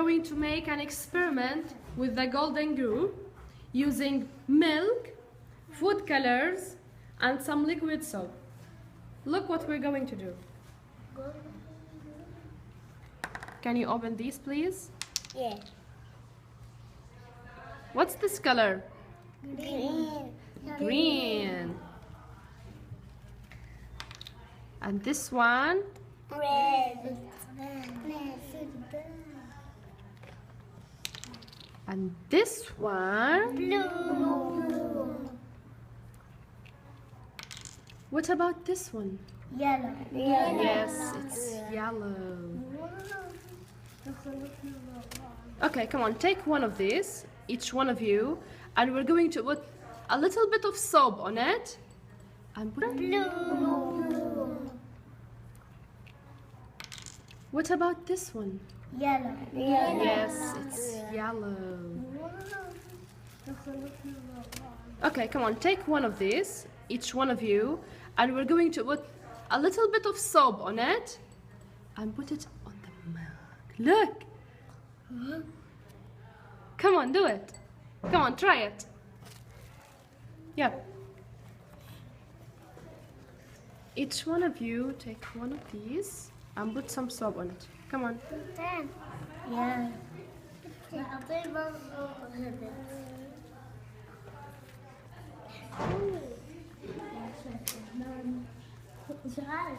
going to make an experiment with the golden glue using milk, food colors, and some liquid soap. Look what we're going to do. Can you open these, please? Yeah. What's this color? Green. Green. And this one? Red. And this one? Blue. What about this one? Yellow. Yes, it's yellow. Okay, come on, take one of these, each one of you, and we're going to put a little bit of soap on it. And put Blue. What about this one? Yellow. Yes, it's yellow. Okay, come on, take one of these, each one of you, and we're going to put a little bit of soap on it and put it on the milk. Look! Come on, do it. Come on, try it. Yeah. Each one of you take one of these and put some soap on it. Come on. Yeah. مش عارف